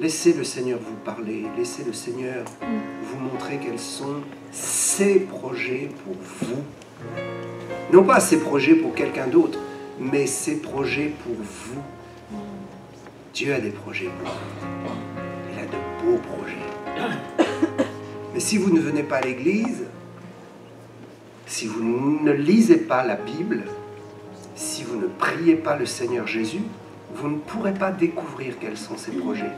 Laissez le Seigneur vous parler, laissez le Seigneur vous montrer quels sont ses projets pour vous. Non pas ses projets pour quelqu'un d'autre, mais ses projets pour vous. Dieu a des projets pour vous. Il a de beaux projets. Mais si vous ne venez pas à l'église, si vous ne lisez pas la Bible, si vous ne priez pas le Seigneur Jésus, vous ne pourrez pas découvrir quels sont ses projets.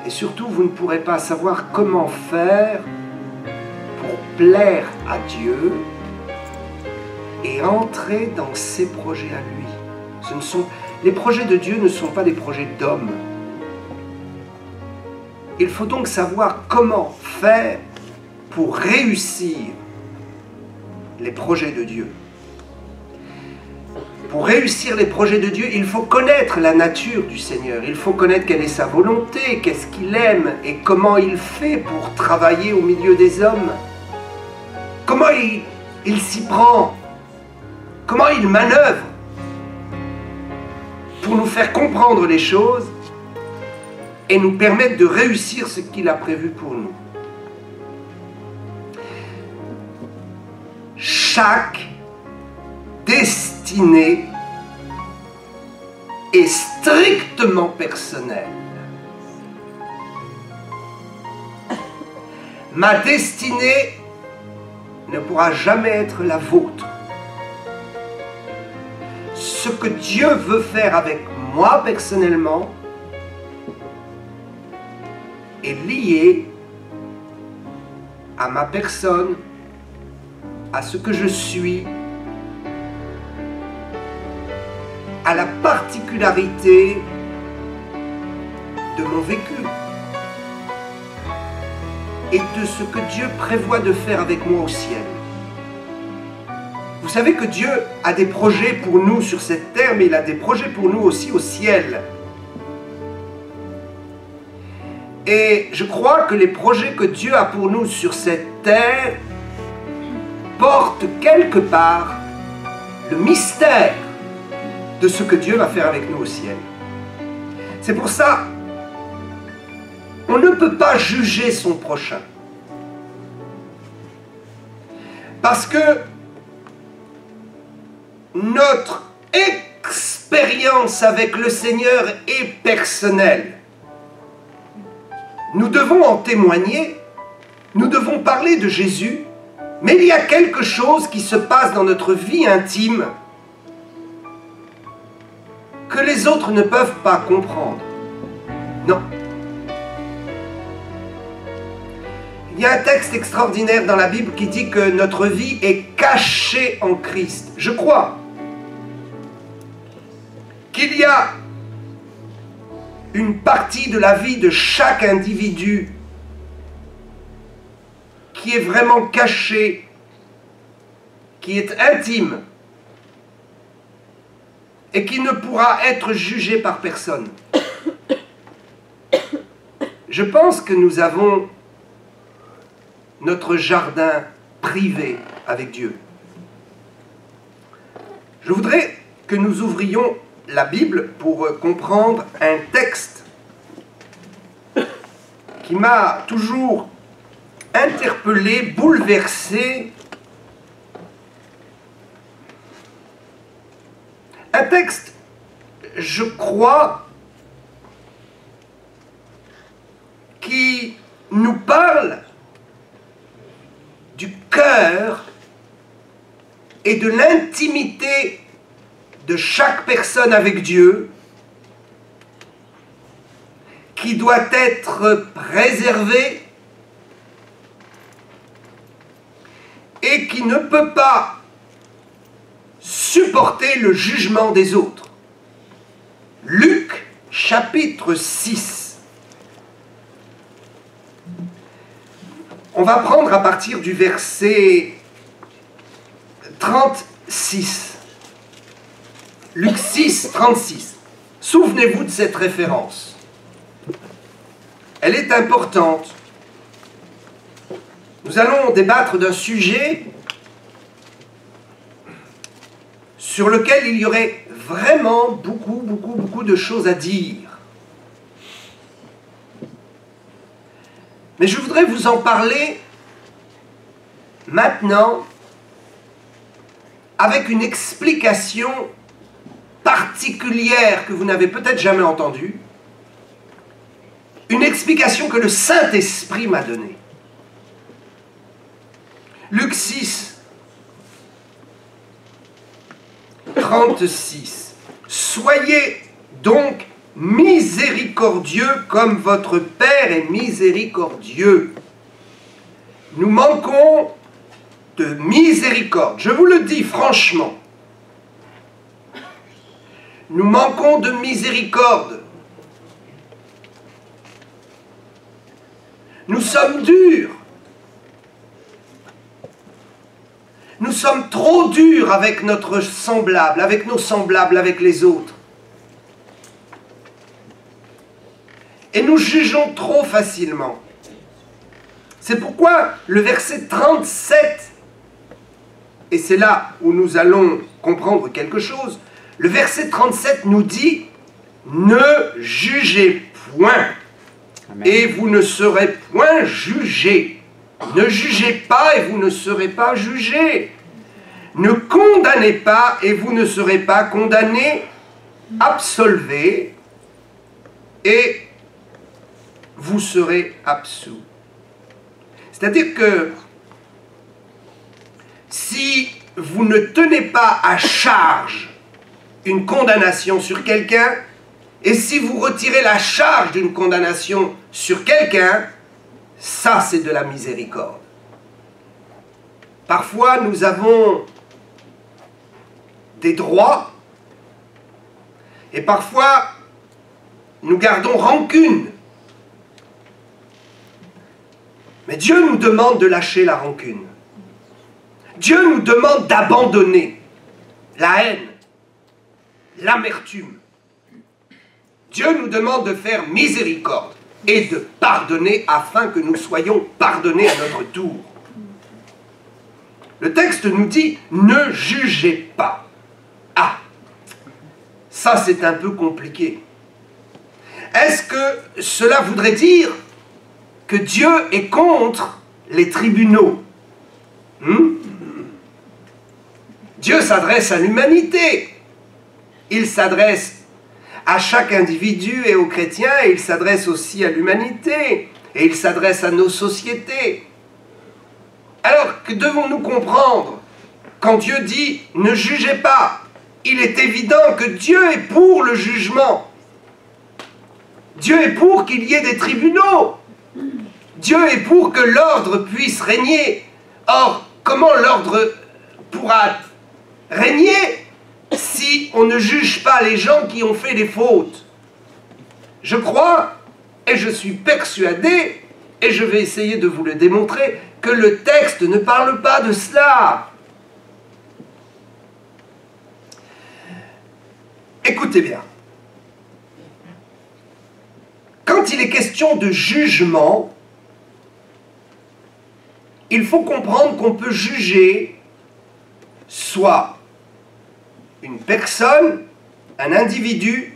Et surtout, vous ne pourrez pas savoir comment faire pour plaire à Dieu et entrer dans ses projets à lui. Les projets de Dieu ne sont pas des projets d'hommes. Il faut donc savoir comment faire pour réussir les projets de Dieu. Pour réussir les projets de Dieu, il faut connaître la nature du Seigneur. Il faut connaître quelle est sa volonté, qu'est-ce qu'il aime et comment il fait pour travailler au milieu des hommes. Comment il s'y prend, comment il manœuvre pour nous faire comprendre les choses et nous permettre de réussir ce qu'il a prévu pour nous. Chaque destinée est strictement personnelle. Ma destinée ne pourra jamais être la vôtre. Ce que Dieu veut faire avec moi personnellement est lié à ma personne, à ce que je suis, à la particularité de mon vécu et de ce que Dieu prévoit de faire avec moi au ciel. Vous savez que Dieu a des projets pour nous sur cette terre, mais il a des projets pour nous aussi au ciel. Et je crois que les projets que Dieu a pour nous sur cette terre portent quelque part le mystère de ce que Dieu va faire avec nous au ciel. C'est pour ça, on ne peut pas juger son prochain. Parce que notre expérience avec le Seigneur est personnelle. Nous devons en témoigner, nous devons parler de Jésus, mais il y a quelque chose qui se passe dans notre vie intime que les autres ne peuvent pas comprendre. Non. Il y a un texte extraordinaire dans la Bible qui dit que notre vie est cachée en Christ. Je crois qu'il y a une partie de la vie de chaque individu qui est vraiment cachée, qui est intime et qui ne pourra être jugée par personne. Je pense que nous avons notre jardin privé avec Dieu. Je voudrais que nous ouvrions la Bible pour comprendre un texte qui m'a toujours interpellé, bouleversé. Un texte, je crois, qui nous parle du cœur et de l'intimité de chaque personne avec Dieu, qui doit être préservée et qui ne peut pas supporter le jugement des autres. Luc, chapitre 6. On va prendre à partir du verset 36. Luc 6, 36. Souvenez-vous de cette référence. Elle est importante. Nous allons débattre d'un sujet sur lequel il y aurait vraiment beaucoup de choses à dire. Mais je voudrais vous en parler maintenant avec une explication particulière que vous n'avez peut-être jamais entendue, une explication que le Saint-Esprit m'a donnée. Luc 6, 36. Soyez donc miséricordieux comme votre Père est miséricordieux. Nous manquons de miséricorde. Je vous le dis franchement. Nous manquons de miséricorde. Nous sommes durs. Nous sommes trop durs avec notre semblable, avec nos semblables, avec les autres. Et nous jugeons trop facilement. C'est pourquoi le verset 37, et c'est là où nous allons comprendre quelque chose, le verset 37 nous dit « Ne jugez point, Amen. et vous ne serez point jugés. Ne jugez pas, et vous ne serez pas jugés. Ne condamnez pas, et vous ne serez pas condamnés. Absolvez, et vous serez absous. » C'est-à-dire que si vous ne tenez pas à charge une condamnation sur quelqu'un, et si vous retirez la charge d'une condamnation sur quelqu'un, ça c'est de la miséricorde. Parfois nous avons des droits, et parfois nous gardons rancune. Mais Dieu nous demande de lâcher la rancune. Dieu nous demande d'abandonner la haine, l'amertume. Dieu nous demande de faire miséricorde et de pardonner afin que nous soyons pardonnés à notre tour. Le texte nous dit « Ne jugez pas ». Ah, ça c'est un peu compliqué. Est-ce que cela voudrait dire que Dieu est contre les tribunaux? Dieu s'adresse à l'humanité. Il s'adresse à chaque individu et aux chrétiens, et il s'adresse aussi à l'humanité, et il s'adresse à nos sociétés. Alors, que devons-nous comprendre quand Dieu dit « Ne jugez pas », il est évident que Dieu est pour le jugement. Dieu est pour qu'il y ait des tribunaux. Dieu est pour que l'ordre puisse régner. Or, comment l'ordre pourra régner si on ne juge pas les gens qui ont fait des fautes? Je crois, et je suis persuadé, et je vais essayer de vous le démontrer, que le texte ne parle pas de cela. Écoutez bien. Quand il est question de jugement, il faut comprendre qu'on peut juger soit une personne, un individu,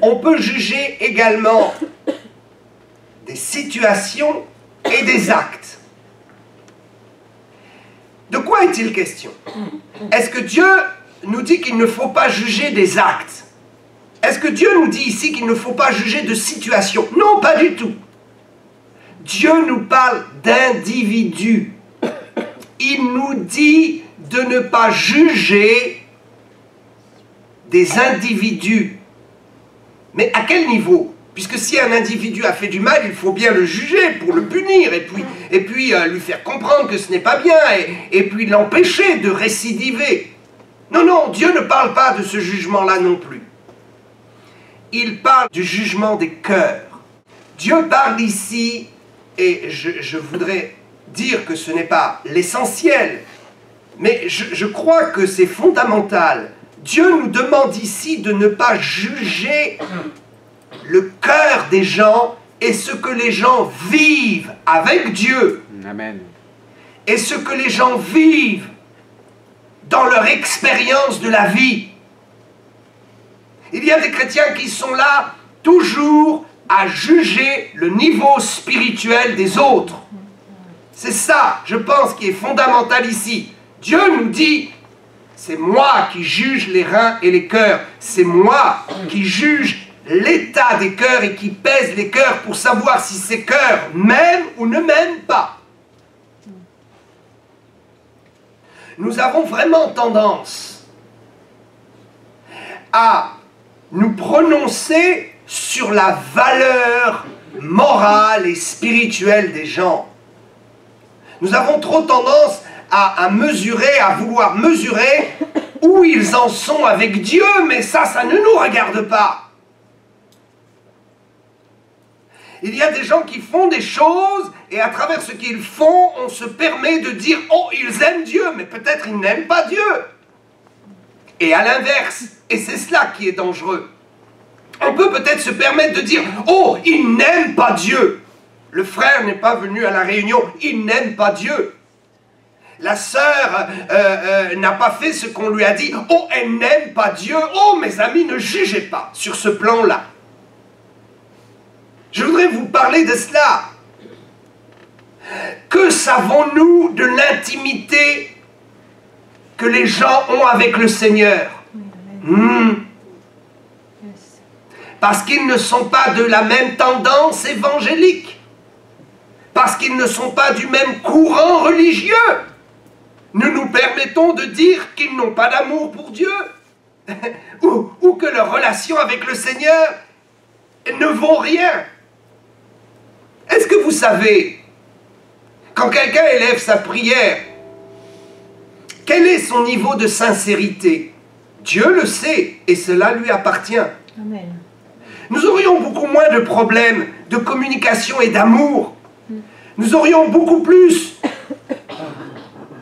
on peut juger également des situations et des actes. De quoi est-il question? Est-ce que Dieu nous dit qu'il ne faut pas juger des actes? Est-ce que Dieu nous dit ici qu'il ne faut pas juger de situations? Non, pas du tout. Dieu nous parle d'individus. Il nous dit de ne pas juger des individus. Mais à quel niveau? Puisque si un individu a fait du mal, il faut bien le juger pour le punir, et puis lui faire comprendre que ce n'est pas bien, et puis l'empêcher de récidiver. Non, non, Dieu ne parle pas de ce jugement-là non plus. Il parle du jugement des cœurs. Dieu parle ici, et je voudrais dire que ce n'est pas l'essentiel, mais je crois que c'est fondamental. Dieu nous demande ici de ne pas juger le cœur des gens et ce que les gens vivent avec Dieu. Amen. Et ce que les gens vivent dans leur expérience de la vie. Il y a des chrétiens qui sont là toujours à juger le niveau spirituel des autres. C'est ça, je pense, qui est fondamental ici. Dieu nous dit, c'est moi qui juge les reins et les cœurs. C'est moi qui juge l'état des cœurs et qui pèse les cœurs pour savoir si ces cœurs m'aiment ou ne m'aiment pas. Nous avons vraiment tendance à nous prononcer sur la valeur morale et spirituelle des gens. Nous avons trop tendance à mesurer, à vouloir mesurer où ils en sont avec Dieu, mais ça ne nous regarde pas. Il y a des gens qui font des choses, et à travers ce qu'ils font, on se permet de dire « Oh, ils aiment Dieu », mais peut-être ils n'aiment pas Dieu. Et à l'inverse, et c'est cela qui est dangereux, on peut peut-être se permettre de dire « Oh, ils n'aiment pas Dieu ». Le frère n'est pas venu à la réunion, il n'aime pas Dieu. La sœur n'a pas fait ce qu'on lui a dit. Oh, elle n'aime pas Dieu. Oh, mes amis, ne jugez pas sur ce plan-là. Je voudrais vous parler de cela. Que savons-nous de l'intimité que les gens ont avec le Seigneur? Parce qu'ils ne sont pas de la même tendance évangélique. Parce qu'ils ne sont pas du même courant religieux. Nous nous permettons de dire qu'ils n'ont pas d'amour pour Dieu. ou que leur relation avec le Seigneur ne vaut rien. Est-ce que vous savez, quand quelqu'un élève sa prière, quel est son niveau de sincérité? Dieu le sait et cela lui appartient. Amen. Nous aurions beaucoup moins de problèmes de communication et d'amour. Nous aurions beaucoup plus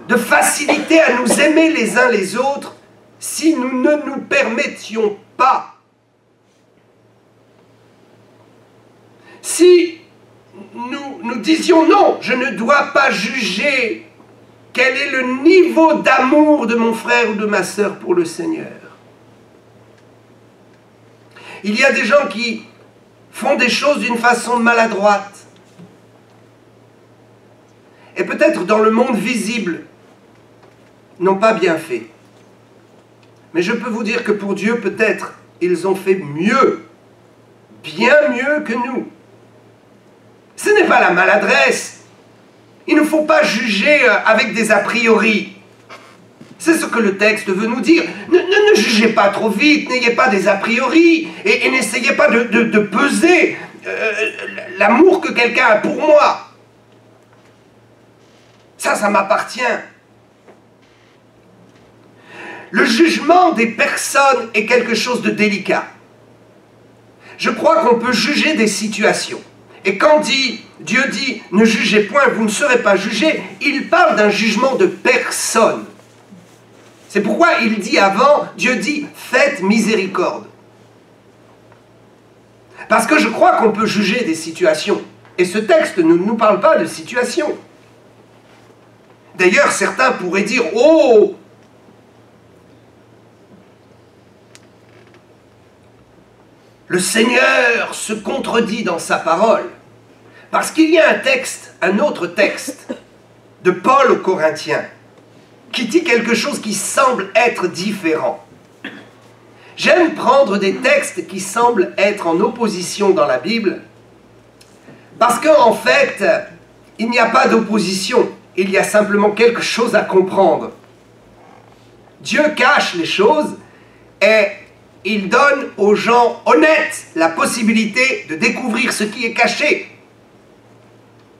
de facilité à nous aimer les uns les autres si nous ne nous permettions pas. Si nous disions non, je ne dois pas juger quel est le niveau d'amour de mon frère ou de ma sœur pour le Seigneur. Il y a des gens qui font des choses d'une façon maladroite. Et peut-être dans le monde visible, n'ont pas bien fait. Mais je peux vous dire que pour Dieu, peut-être, ils ont fait mieux, bien mieux que nous. Ce n'est pas la maladresse. Il ne faut pas juger avec des a priori. C'est ce que le texte veut nous dire. Ne jugez pas trop vite, n'ayez pas des a priori, et n'essayez pas de peser l'amour que quelqu'un a pour moi. Ça m'appartient. Le jugement des personnes est quelque chose de délicat. Je crois qu'on peut juger des situations. Et quand Dieu dit « ne jugez point, vous ne serez pas jugés », il parle d'un jugement de personne. C'est pourquoi il dit avant, Dieu dit « faites miséricorde ». Parce que je crois qu'on peut juger des situations. Et ce texte ne nous parle pas de situation. D'ailleurs, certains pourraient dire « oh !» Le Seigneur se contredit dans sa parole. Parce qu'il y a un autre texte de Paul aux Corinthiens qui dit quelque chose qui semble être différent. J'aime prendre des textes qui semblent être en opposition dans la Bible parce qu'en fait, il n'y a pas d'opposition. Il y a simplement quelque chose à comprendre. Dieu cache les choses et il donne aux gens honnêtes la possibilité de découvrir ce qui est caché.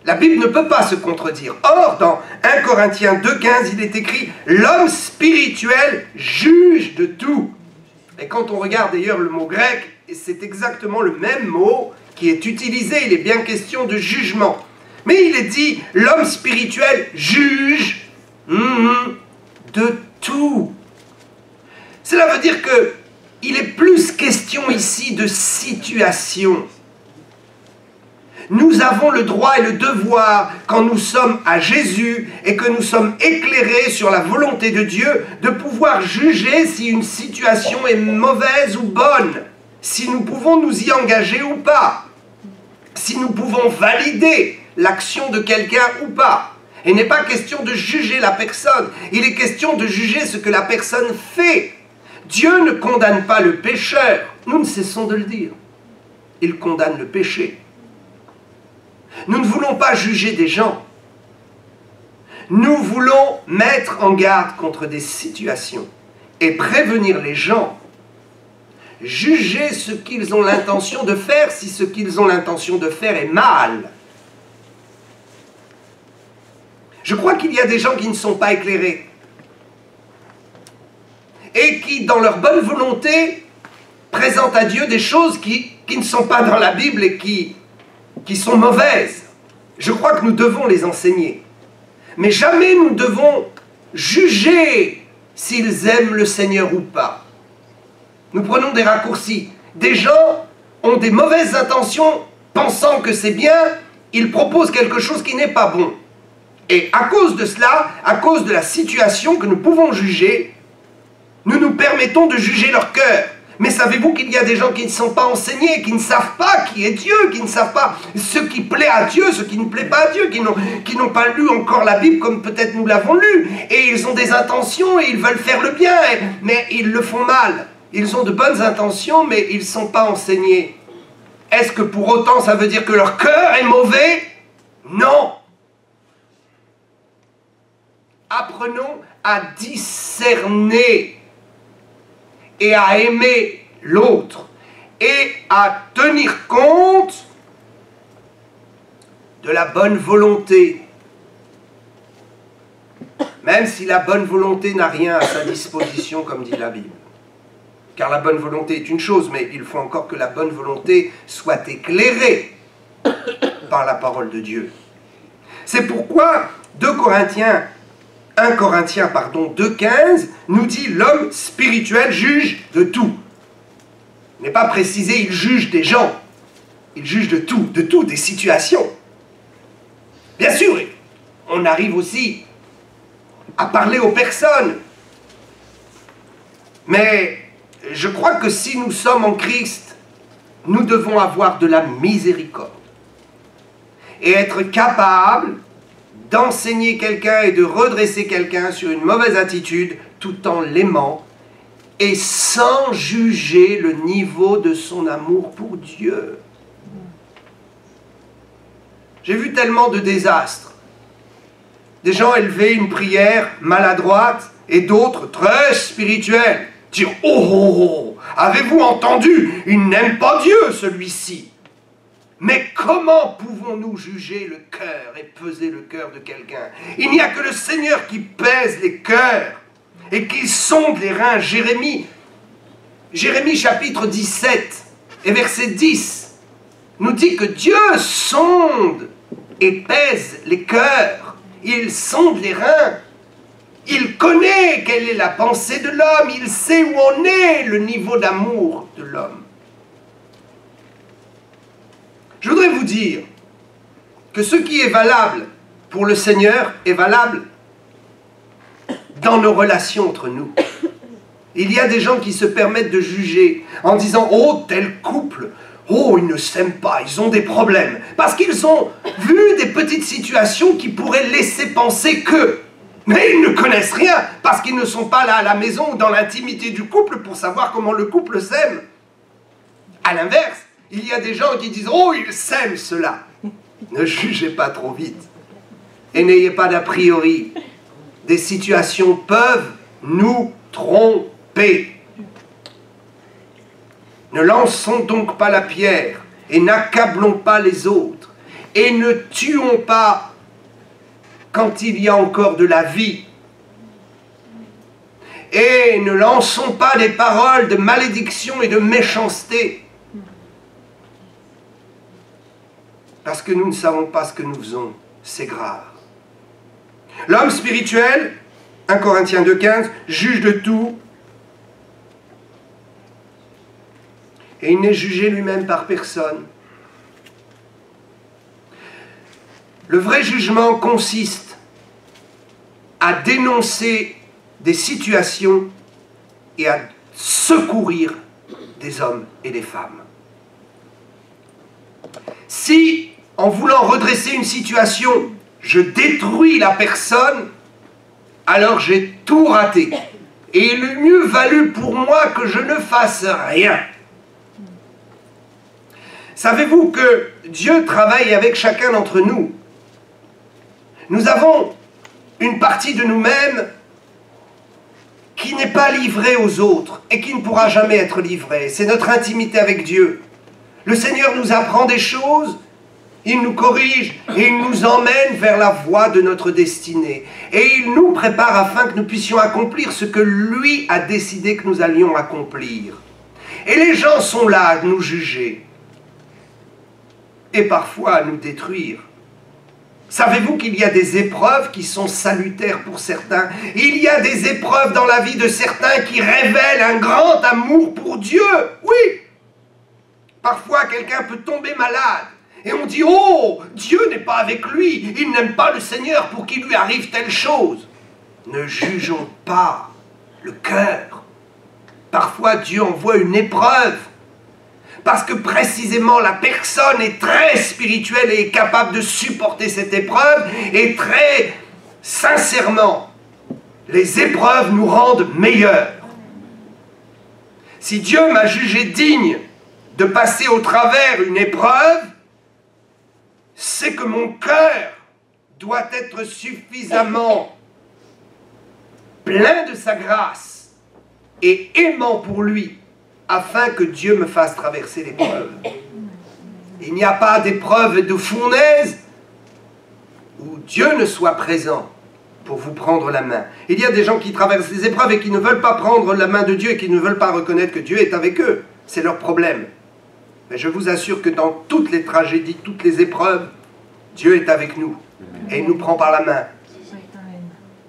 La Bible ne peut pas se contredire. Or, dans 1 Corinthiens 2,15, il est écrit « L'homme spirituel juge de tout ». Et quand on regarde d'ailleurs le mot grec, c'est exactement le même mot qui est utilisé. Il est bien question de jugement. Mais il est dit « L'homme spirituel juge de tout ». Cela veut dire que il est plus question ici de situation. Nous avons le droit et le devoir, quand nous sommes à Jésus et que nous sommes éclairés sur la volonté de Dieu, de pouvoir juger si une situation est mauvaise ou bonne, si nous pouvons nous y engager ou pas, si nous pouvons valider l'action de quelqu'un ou pas. Il n'est pas question de juger la personne, il est question de juger ce que la personne fait. Dieu ne condamne pas le pécheur, nous ne cessons de le dire. Il condamne le péché. Nous ne voulons pas juger des gens. Nous voulons mettre en garde contre des situations et prévenir les gens. Juger ce qu'ils ont l'intention de faire si ce qu'ils ont l'intention de faire est mal. Je crois qu'il y a des gens qui ne sont pas éclairés et qui, dans leur bonne volonté, présentent à Dieu des choses qui ne sont pas dans la Bible et qui sont mauvaises. Je crois que nous devons les enseigner. Mais jamais nous devons juger s'ils aiment le Seigneur ou pas. Nous prenons des raccourcis. Des gens ont des mauvaises intentions, pensant que c'est bien, ils proposent quelque chose qui n'est pas bon. Et à cause de cela, à cause de la situation que nous pouvons juger, nous nous permettons de juger leur cœur. Mais savez-vous qu'il y a des gens qui ne sont pas enseignés, qui ne savent pas qui est Dieu, qui ne savent pas ce qui plaît à Dieu, ce qui ne plaît pas à Dieu, qui n'ont pas lu encore la Bible comme peut-être nous l'avons lu, et ils ont des intentions et ils veulent faire le bien, mais ils le font mal. Ils ont de bonnes intentions, mais ils ne sont pas enseignés. Est-ce que pour autant ça veut dire que leur cœur est mauvais? Non. Apprenons à discerner et à aimer l'autre et à tenir compte de la bonne volonté. Même si la bonne volonté n'a rien à sa disposition, comme dit la Bible. Car la bonne volonté est une chose, mais il faut encore que la bonne volonté soit éclairée par la parole de Dieu. C'est pourquoi 1 Corinthiens 2,15 nous dit l'homme spirituel juge de tout. Il n'est pas précisé, il juge des gens. Il juge de tout, des situations. Bien sûr, on arrive aussi à parler aux personnes. Mais je crois que si nous sommes en Christ, nous devons avoir de la miséricorde. Et être capables d'enseigner quelqu'un et de redresser quelqu'un sur une mauvaise attitude tout en l'aimant et sans juger le niveau de son amour pour Dieu. J'ai vu tellement de désastres. Des gens élever une prière maladroite et d'autres très spirituelles. Dire « Oh, avez-vous entendu? Il n'aime pas Dieu, celui-ci. » Mais comment pouvons-nous juger le cœur et peser le cœur de quelqu'un? Il n'y a que le Seigneur qui pèse les cœurs et qui sonde les reins. Jérémie chapitre 17 et verset 10 nous dit que Dieu sonde et pèse les cœurs. Il sonde les reins. Il connaît quelle est la pensée de l'homme. Il sait où en est le niveau d'amour de l'homme. Je voudrais vous dire que ce qui est valable pour le Seigneur est valable dans nos relations entre nous. Il y a des gens qui se permettent de juger en disant « Oh, tel couple, oh, ils ne s'aiment pas, ils ont des problèmes. » Parce qu'ils ont vu des petites situations qui pourraient laisser penser que. Mais ils ne connaissent rien parce qu'ils ne sont pas là à la maison ou dans l'intimité du couple pour savoir comment le couple s'aime. À l'inverse, il y a des gens qui disent « Oh, ils s'aiment cela !» Ne jugez pas trop vite. Et n'ayez pas d'a priori. Des situations peuvent nous tromper. Ne lançons donc pas la pierre et n'accablons pas les autres. Et ne tuons pas quand il y a encore de la vie. Et ne lançons pas des paroles de malédiction et de méchanceté. Parce que nous ne savons pas ce que nous faisons. C'est grave. L'homme spirituel, 1 Corinthiens 2,15, juge de tout. Et il n'est jugé lui-même par personne. Le vrai jugement consiste à dénoncer des situations et à secourir des hommes et des femmes. Si, en voulant redresser une situation, je détruis la personne, alors j'ai tout raté. Et il eût mieux valu pour moi que je ne fasse rien. Savez-vous que Dieu travaille avec chacun d'entre nous? Nous avons une partie de nous-mêmes qui n'est pas livrée aux autres et qui ne pourra jamais être livrée. C'est notre intimité avec Dieu. Le Seigneur nous apprend des choses, il nous corrige et il nous emmène vers la voie de notre destinée. Et il nous prépare afin que nous puissions accomplir ce que lui a décidé que nous allions accomplir. Et les gens sont là à nous juger et parfois à nous détruire. Savez-vous qu'il y a des épreuves qui sont salutaires pour certains? Il y a des épreuves dans la vie de certains qui révèlent un grand amour pour Dieu. Oui! Parfois, quelqu'un peut tomber malade. Et on dit, oh, Dieu n'est pas avec lui. Il n'aime pas le Seigneur pour qu'il lui arrive telle chose. Ne jugeons pas le cœur. Parfois, Dieu envoie une épreuve. Parce que précisément la personne est très spirituelle et est capable de supporter cette épreuve. Et très sincèrement, les épreuves nous rendent meilleurs. Si Dieu m'a jugé digne de passer au travers une épreuve, c'est que mon cœur doit être suffisamment plein de sa grâce et aimant pour lui, afin que Dieu me fasse traverser l'épreuve. Il n'y a pas d'épreuve de fournaise où Dieu ne soit présent pour vous prendre la main. Il y a des gens qui traversent les épreuves et qui ne veulent pas prendre la main de Dieu et qui ne veulent pas reconnaître que Dieu est avec eux. C'est leur problème. Mais je vous assure que dans toutes les tragédies, toutes les épreuves, Dieu est avec nous et il nous prend par la main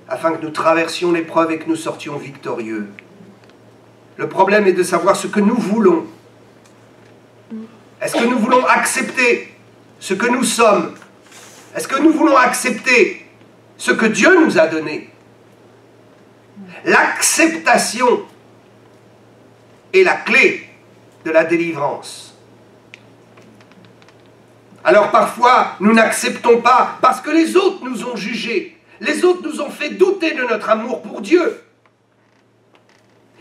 afin que nous traversions l'épreuve et que nous sortions victorieux. Le problème est de savoir ce que nous voulons. Est-ce que nous voulons accepter ce que nous sommes? Est-ce que nous voulons accepter ce que Dieu nous a donné? L'acceptation est la clé de la délivrance. Alors parfois, nous n'acceptons pas parce que les autres nous ont jugés. Les autres nous ont fait douter de notre amour pour Dieu.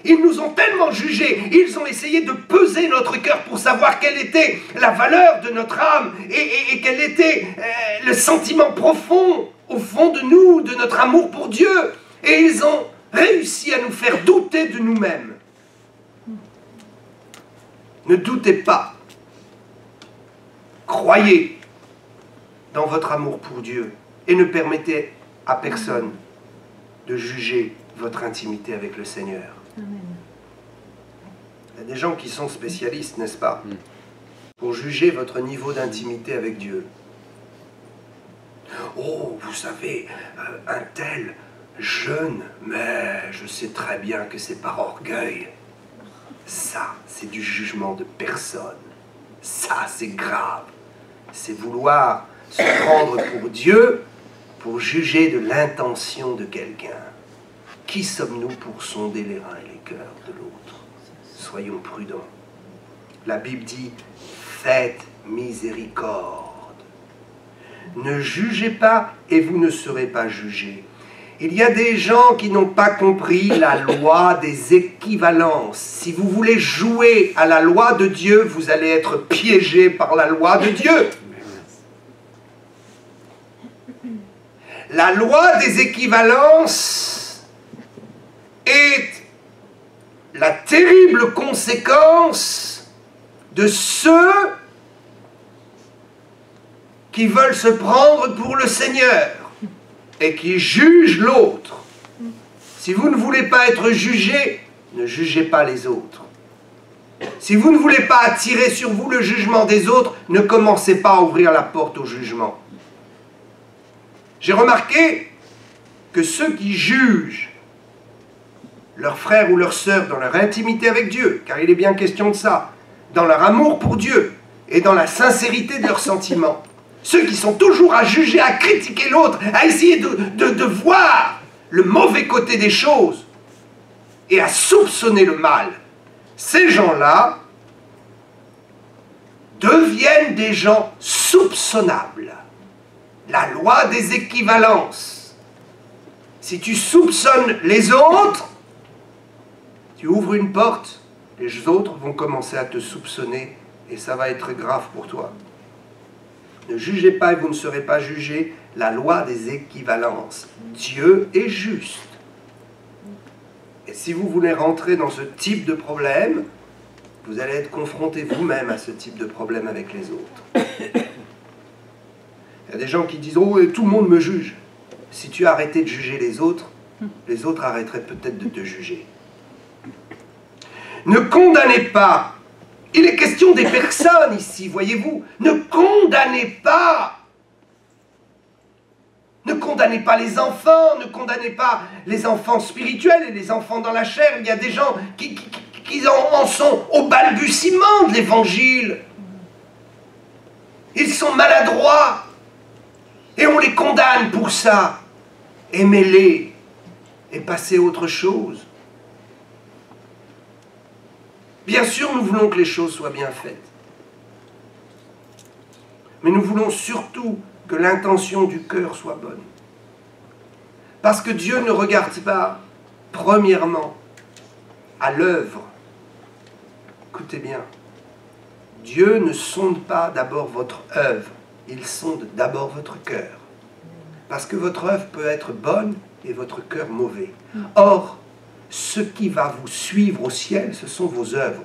Ils nous ont tellement jugés, ils ont essayé de peser notre cœur pour savoir quelle était la valeur de notre âme et quel était le sentiment profond au fond de nous, de notre amour pour Dieu. Et ils ont réussi à nous faire douter de nous-mêmes. Ne doutez pas. Croyez dans votre amour pour Dieu et ne permettez à personne de juger votre intimité avec le Seigneur. Amen. Il y a des gens qui sont spécialistes, n'est-ce pas, pour juger votre niveau d'intimité avec Dieu. Oh, vous savez, un tel jeûne, mais je sais très bien que c'est par orgueil. Ça, c'est du jugement de personne. Ça, c'est grave. C'est vouloir se prendre pour Dieu pour juger de l'intention de quelqu'un. Qui sommes-nous pour sonder les reins et les cœurs de l'autre? Soyons prudents. La Bible dit « Faites miséricorde. Ne jugez pas et vous ne serez pas jugés. » Il y a des gens qui n'ont pas compris la loi des équivalences. Si vous voulez jouer à la loi de Dieu, vous allez être piégé par la loi de Dieu. La loi des équivalences est la terrible conséquence de ceux qui veulent se prendre pour le Seigneur et qui jugent l'autre. Si vous ne voulez pas être jugé, ne jugez pas les autres. Si vous ne voulez pas attirer sur vous le jugement des autres, ne commencez pas à ouvrir la porte au jugement. J'ai remarqué que ceux qui jugent leurs frères ou leurs sœurs dans leur intimité avec Dieu, car il est bien question de ça, dans leur amour pour Dieu et dans la sincérité de leurs sentiments, Ceux qui sont toujours à juger, à critiquer l'autre, à essayer de voir le mauvais côté des choses et à soupçonner le mal. Ces gens-là deviennent des gens soupçonnables. La loi des équivalences. Si tu soupçonnes les autres, tu ouvres une porte, les autres vont commencer à te soupçonner et ça va être grave pour toi. Ne jugez pas et vous ne serez pas jugés. La loi des équivalences. Dieu est juste. Et si vous voulez rentrer dans ce type de problème, vous allez être confronté vous-même à ce type de problème avec les autres. Il y a des gens qui disent « Oh, tout le monde me juge ». Si tu arrêtais de juger les autres arrêteraient peut-être de te juger. Ne condamnez pas. Il est question des personnes ici, voyez-vous. Ne condamnez pas. Ne condamnez pas les enfants, ne condamnez pas les enfants spirituels et les enfants dans la chair. Il y a des gens qui en sont au balbutiement de l'évangile. Ils sont maladroits. Et on les condamne pour ça. Aimez-les et passez à autre chose. Bien sûr, nous voulons que les choses soient bien faites. Mais nous voulons surtout que l'intention du cœur soit bonne. Parce que Dieu ne regarde pas, premièrement, à l'œuvre. Écoutez bien, Dieu ne sonde pas d'abord votre œuvre, il sonde d'abord votre cœur. Parce que votre œuvre peut être bonne et votre cœur mauvais. Or, ce qui va vous suivre au ciel, ce sont vos œuvres.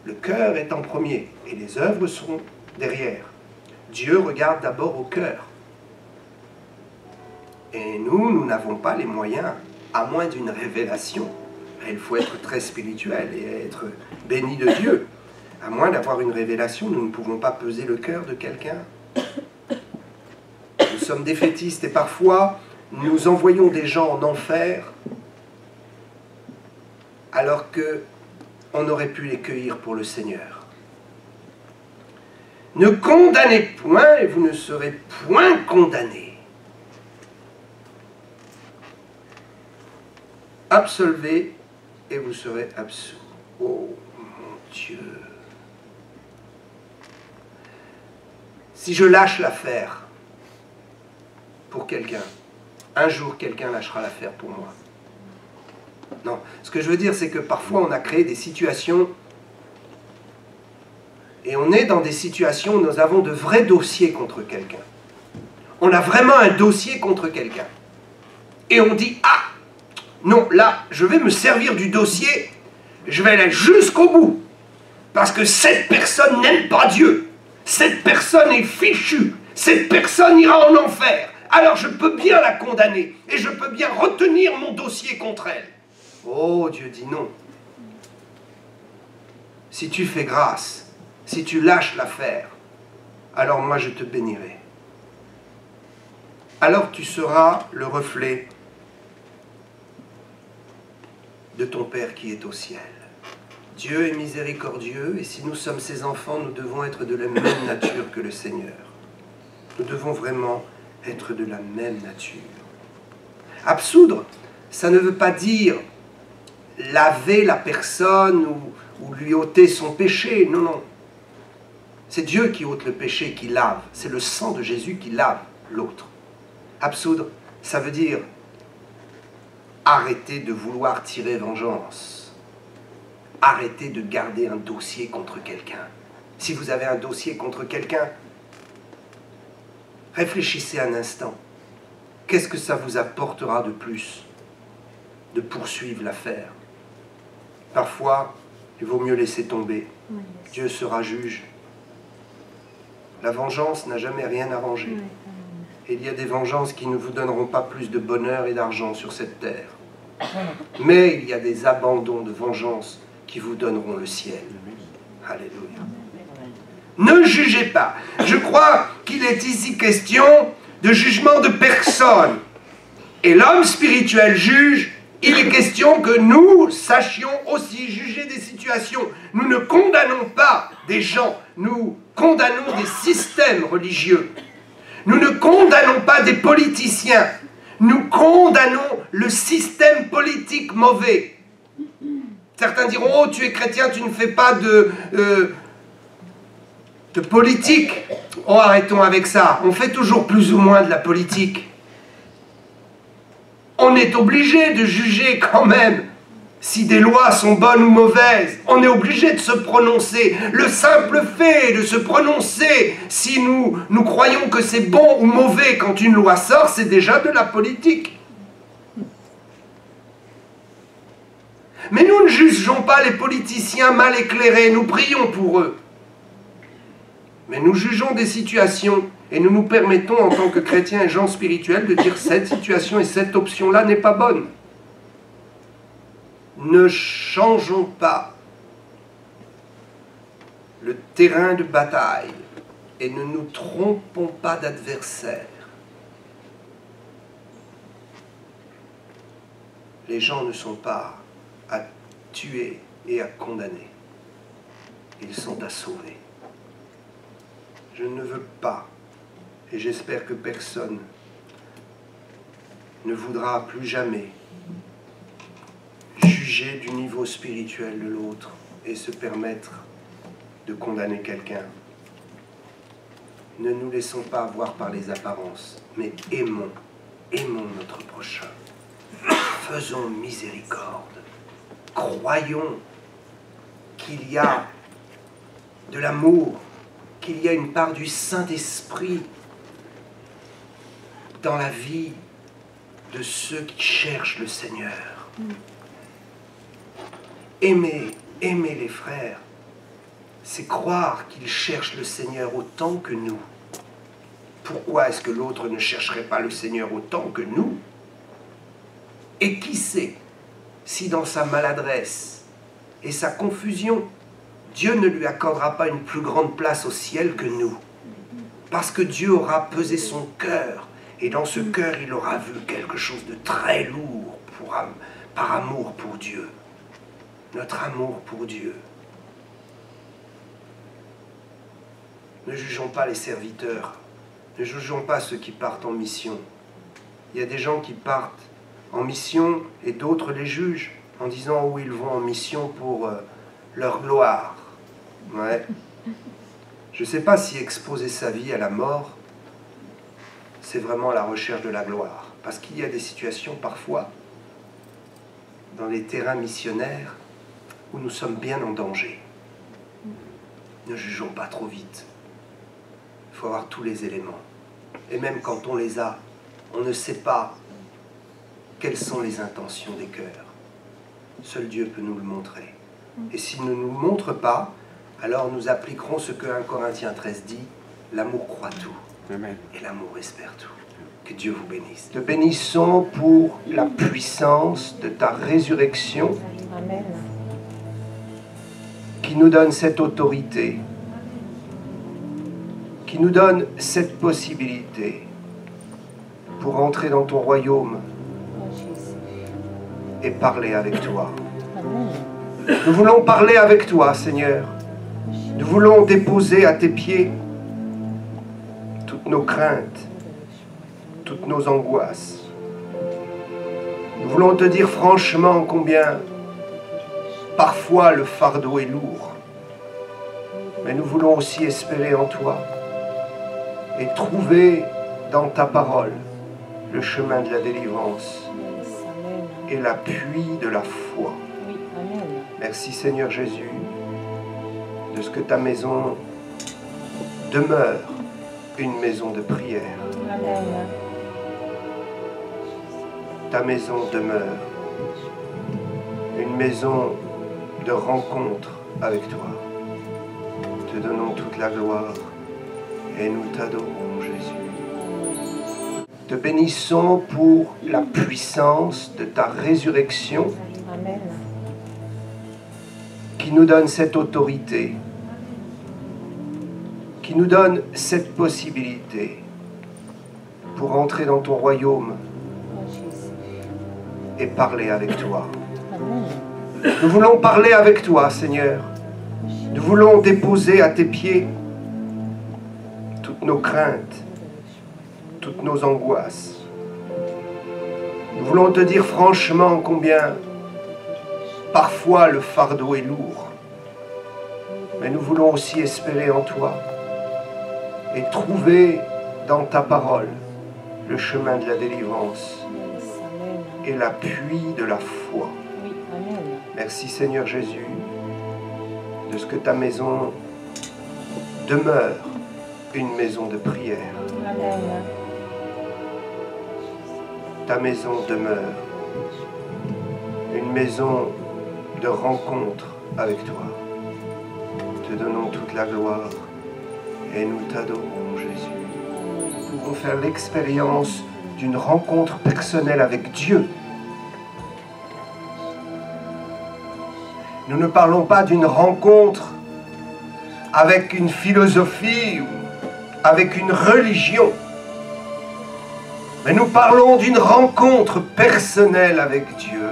Le cœur est en premier et les œuvres seront derrière. Dieu regarde d'abord au cœur. Et nous n'avons pas les moyens, à moins d'une révélation. Il faut être très spirituel et être béni de Dieu. À moins d'avoir une révélation, nous ne pouvons pas peser le cœur de quelqu'un. Nous sommes défaitistes et parfois, nous envoyons des gens en enfer alors qu'on aurait pu les cueillir pour le Seigneur. Ne condamnez point et vous ne serez point condamnés. Absolvez et vous serez absous. Oh mon Dieu! Si je lâche l'affaire pour quelqu'un, un jour quelqu'un lâchera l'affaire pour moi. Non, ce que je veux dire, c'est que parfois on a créé des situations et on est dans des situations où nous avons de vrais dossiers contre quelqu'un. On a vraiment un dossier contre quelqu'un. Et on dit, ah, non, là, je vais me servir du dossier, je vais aller jusqu'au bout. Parce que cette personne n'aime pas Dieu. Cette personne est fichue. Cette personne ira en enfer. Alors je peux bien la condamner. Et je peux bien retenir mon dossier contre elle. Oh, Dieu dit non. Si tu fais grâce, si tu lâches l'affaire, alors moi je te bénirai. Alors tu seras le reflet de ton Père qui est au ciel. Dieu est miséricordieux et si nous sommes ses enfants, nous devons être de la même nature que le Seigneur. Nous devons vraiment être de la même nature. Absoudre, ça ne veut pas dire laver la personne ou lui ôter son péché. Non, non. C'est Dieu qui ôte le péché, qui lave. C'est le sang de Jésus qui lave l'autre. Absoudre, ça veut dire arrêter de vouloir tirer vengeance. Arrêtez de garder un dossier contre quelqu'un. Si vous avez un dossier contre quelqu'un, réfléchissez un instant. Qu'est-ce que ça vous apportera de plus de poursuivre l'affaire? Parfois, il vaut mieux laisser tomber. Dieu sera juge. La vengeance n'a jamais rien arrangé. Et il y a des vengeances qui ne vous donneront pas plus de bonheur et d'argent sur cette terre. Mais il y a des abandons de vengeance qui vous donneront le ciel. Alléluia. Ne jugez pas. Je crois qu'il est ici question de jugement de personne. Et l'homme spirituel juge. Il est question que nous sachions aussi juger des situations. Nous ne condamnons pas. des gens, nous condamnons des systèmes religieux. Nous ne condamnons pas des politiciens. Nous condamnons le système politique mauvais. Certains diront, oh, tu es chrétien, tu ne fais pas de politique. Oh, arrêtons avec ça. On fait toujours plus ou moins de la politique. On est obligé de juger quand même si des lois sont bonnes ou mauvaises. On est obligé de se prononcer. Le simple fait de se prononcer, si nous croyons que c'est bon ou mauvais quand une loi sort, c'est déjà de la politique. Mais nous ne jugeons pas les politiciens mal éclairés, nous prions pour eux. Mais nous jugeons des situations et nous nous permettons en tant que chrétiens et gens spirituels de dire cette situation et cette option-là n'est pas bonne. Ne changeons pas le terrain de bataille et ne nous trompons pas d'adversaire. Les gens ne sont pas à tuer et à condamner. Ils sont à sauver. Je ne veux pas, et j'espère que personne ne voudra plus jamais juger du niveau spirituel de l'autre et se permettre de condamner quelqu'un. Ne nous laissons pas avoir par les apparences, mais aimons notre prochain. Faisons miséricorde. Croyons qu'il y a de l'amour, qu'il y a une part du Saint-Esprit dans la vie de ceux qui cherchent le Seigneur. Aimer les frères, c'est croire qu'ils cherchent le Seigneur autant que nous. Pourquoi est-ce que l'autre ne chercherait pas le Seigneur autant que nous? Et qui sait si dans sa maladresse et sa confusion, Dieu ne lui accordera pas une plus grande place au ciel que nous. Parce que Dieu aura pesé son cœur, et dans ce cœur, il aura vu quelque chose de très lourd par amour pour Dieu. Notre amour pour Dieu. Ne jugeons pas les serviteurs, ne jugeons pas ceux qui partent en mission. Il y a des gens qui partent en mission et d'autres les jugent en disant où ils vont en mission pour leur gloire. Ouais. Je ne sais pas si exposer sa vie à la mort, c'est vraiment la recherche de la gloire. Parce qu'il y a des situations parfois, dans les terrains missionnaires, où nous sommes bien en danger. Ne jugeons pas trop vite. Il faut avoir tous les éléments. Et même quand on les a, on ne sait pas quelles sont les intentions des cœurs. Seul Dieu peut nous le montrer. Et s'il ne nous le montre pas, alors nous appliquerons ce que 1 Corinthiens 13 dit, l'amour croit tout. Amen. Et l'amour espère tout. Que Dieu vous bénisse. Te bénissons pour la puissance de ta résurrection. Amen. Qui nous donne cette autorité, qui nous donne cette possibilité pour entrer dans ton royaume et parler avec toi. Nous voulons parler avec toi, Seigneur. Nous voulons déposer à tes pieds toutes nos craintes, toutes nos angoisses. Nous voulons te dire franchement combien parfois le fardeau est lourd. Mais nous voulons aussi espérer en toi et trouver dans ta parole le chemin de la délivrance et l'appui de la foi. Merci Seigneur Jésus de ce que ta maison demeure une maison de prière. Ta maison demeure une maison de rencontre avec toi. Te donnons toute la gloire et nous t'adorons, Jésus. Te bénissons pour la puissance de ta résurrection. Amen. Qui nous donne cette autorité, qui nous donne cette possibilité pour entrer dans ton royaume et parler avec toi. Nous voulons parler avec toi, Seigneur. Nous voulons déposer à tes pieds toutes nos craintes, toutes nos angoisses. Nous voulons te dire franchement combien parfois le fardeau est lourd. Mais nous voulons aussi espérer en toi et trouver dans ta parole le chemin de la délivrance et l'appui de la foi. Merci Seigneur Jésus de ce que ta maison demeure une maison de prière. Ta maison demeure une maison de rencontre avec toi. Te donnons toute la gloire et nous t'adorons Jésus. Nous pouvons faire l'expérience d'une rencontre personnelle avec Dieu. Nous ne parlons pas d'une rencontre avec une philosophie ou avec une religion, mais nous parlons d'une rencontre personnelle avec Dieu.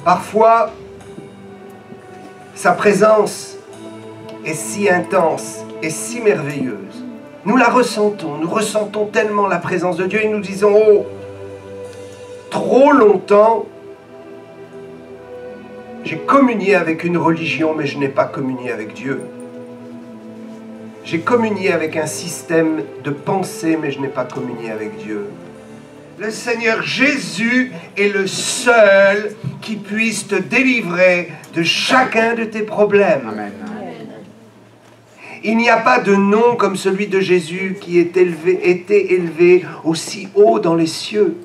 Parfois, sa présence est si intense et si merveilleuse. Nous la ressentons, nous ressentons tellement la présence de Dieu et nous disons, oh, trop longtemps, j'ai communié avec une religion, mais je n'ai pas communié avec Dieu. J'ai communié avec un système de pensée, mais je n'ai pas communié avec Dieu. Le Seigneur Jésus est le seul qui puisse te délivrer de chacun de tes problèmes. Amen. Il n'y a pas de nom comme celui de Jésus qui est été élevé aussi haut dans les cieux.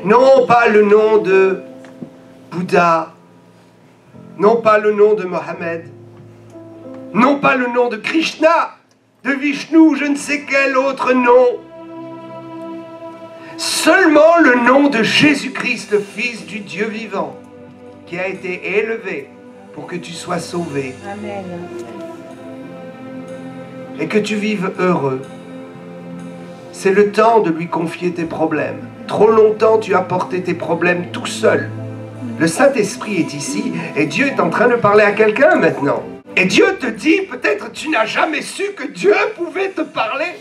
Non pas le nom de Bouddha, non pas le nom de Mohammed, non pas le nom de Krishna, de Vishnu, je ne sais quel autre nom. Seulement le nom de Jésus-Christ, le Fils du Dieu vivant, qui a été élevé pour que tu sois sauvé. Amen. Et que tu vives heureux. C'est le temps de lui confier tes problèmes. Trop longtemps, tu as porté tes problèmes tout seul. Le Saint-Esprit est ici et Dieu est en train de parler à quelqu'un maintenant. Et Dieu te dit, peut-être tu n'as jamais su que Dieu pouvait te parler.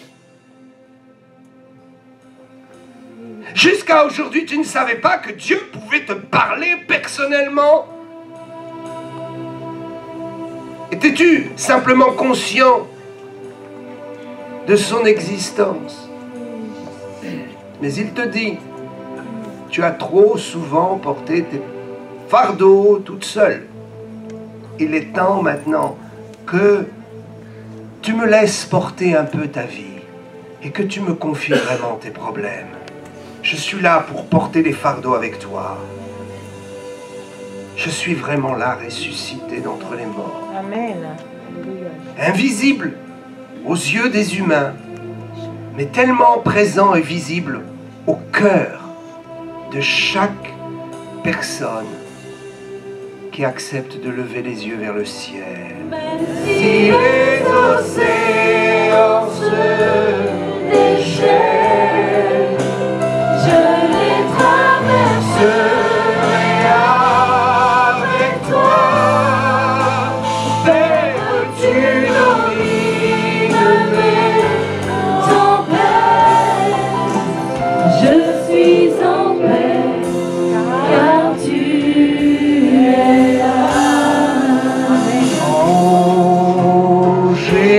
Jusqu'à aujourd'hui, tu ne savais pas que Dieu pouvait te parler personnellement. Étais-tu simplement conscient de son existence? Mais il te dit, tu as trop souvent porté tes fardeaux toute seule. Il est temps maintenant que tu me laisses porter un peu ta vie et que tu me confies vraiment tes problèmes. Je suis là pour porter les fardeaux avec toi. Je suis vraiment là, ressuscité d'entre les morts. Amen. Invisible aux yeux des humains, mais tellement présent et visible au cœur de chaque personne qui accepte de lever les yeux vers le ciel. Si les océans se déchaînent, je les traverserai avec toi. Pères-tu domines mes tempêtes, je suis en paix, car tu es là. Oh Jésus.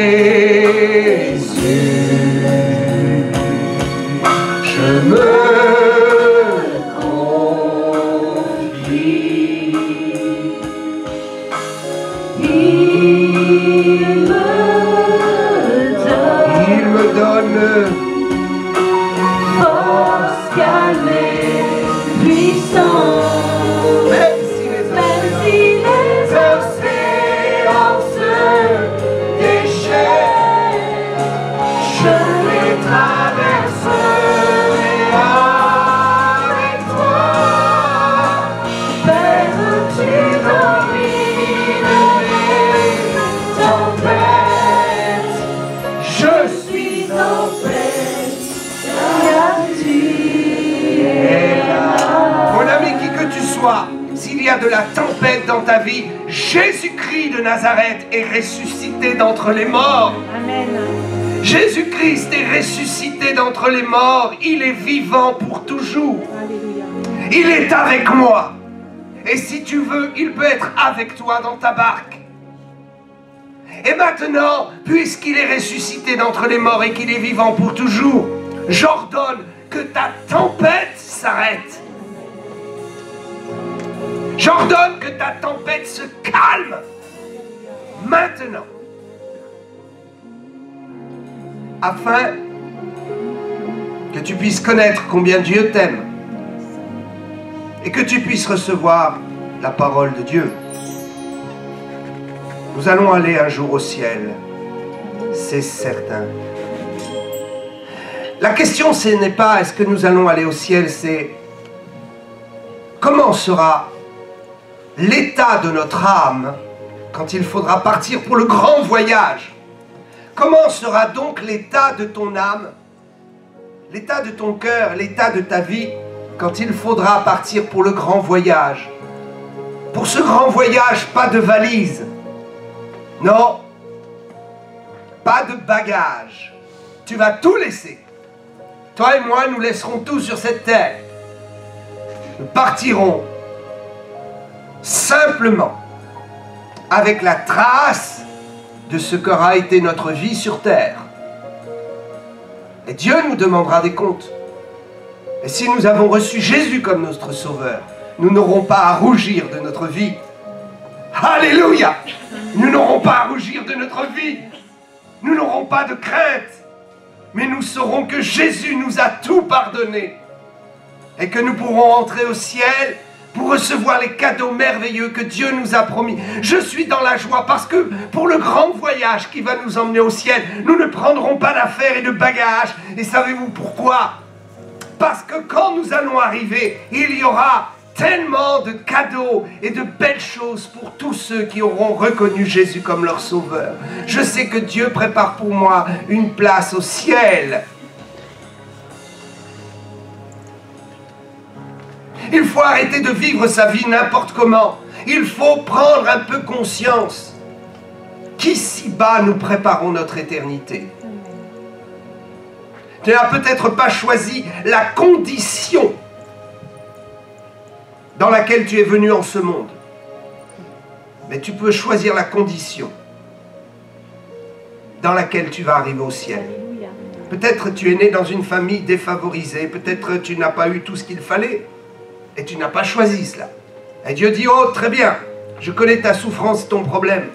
toi, s'il y a de la tempête dans ta vie, Jésus-Christ de Nazareth est ressuscité d'entre les morts. Amen. Jésus-Christ est ressuscité d'entre les morts. Il est vivant pour toujours. Alléluia. Il est avec moi. Et si tu veux, il peut être avec toi dans ta barque. Et maintenant, puisqu'il est ressuscité d'entre les morts et qu'il est vivant pour toujours, j'ordonne que ta tempête s'arrête. J'ordonne que ta tempête se calme. Maintenant. Afin que tu puisses connaître combien Dieu t'aime et que tu puisses recevoir la parole de Dieu. Nous allons aller un jour au ciel, c'est certain. La question, ce n'est pas est-ce que nous allons aller au ciel, c'est comment sera l'état de notre âme quand il faudra partir pour le grand voyage. Comment sera donc l'état de ton âme, l'état de ton cœur, l'état de ta vie quand il faudra partir pour le grand voyage? Pour ce grand voyage, pas de valise. Non, pas de bagages. Tu vas tout laisser. Toi et moi, nous laisserons tout sur cette terre. Nous partirons simplement avec la trace de ce qu'aura été notre vie sur terre. Et Dieu nous demandera des comptes. Et si nous avons reçu Jésus comme notre Sauveur, nous n'aurons pas à rougir de notre vie. Alléluia! Nous n'aurons pas à rougir de notre vie. Nous n'aurons pas de crainte. Mais nous saurons que Jésus nous a tout pardonné. Et que nous pourrons entrer au ciel pour recevoir les cadeaux merveilleux que Dieu nous a promis. Je suis dans la joie parce que pour le grand voyage qui va nous emmener au ciel, nous ne prendrons pas d'affaires et de bagages. Et savez-vous pourquoi? Parce que quand nous allons arriver, il y aura tellement de cadeaux et de belles choses pour tous ceux qui auront reconnu Jésus comme leur sauveur. Je sais que Dieu prépare pour moi une place au ciel. Il faut arrêter de vivre sa vie n'importe comment. Il faut prendre un peu conscience qu'ici-bas nous préparons notre éternité. Tu n'as peut-être pas choisi la condition dans laquelle tu es venu en ce monde. Mais tu peux choisir la condition dans laquelle tu vas arriver au ciel. Peut-être tu es né dans une famille défavorisée, peut-être tu n'as pas eu tout ce qu'il fallait, et tu n'as pas choisi cela. Et Dieu dit, oh très bien, je connais ta souffrance, ton problème.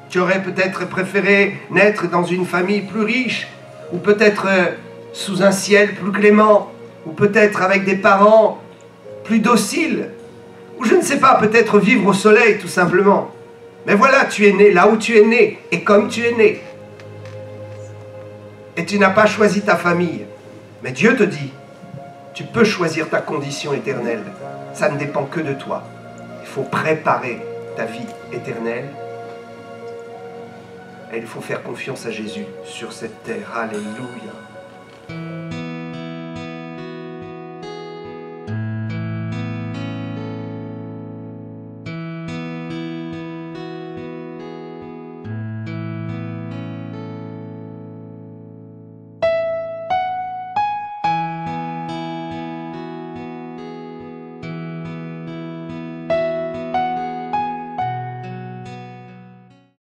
Tu aurais peut-être préféré naître dans une famille plus riche, ou peut-être sous un ciel plus clément, ou peut-être avec des parents plus docile, ou je ne sais pas, peut-être vivre au soleil tout simplement. Mais voilà, tu es né là où tu es né, et comme tu es né. Et tu n'as pas choisi ta famille. Mais Dieu te dit, tu peux choisir ta condition éternelle. Ça ne dépend que de toi. Il faut préparer ta vie éternelle. Et il faut faire confiance à Jésus sur cette terre. Alléluia.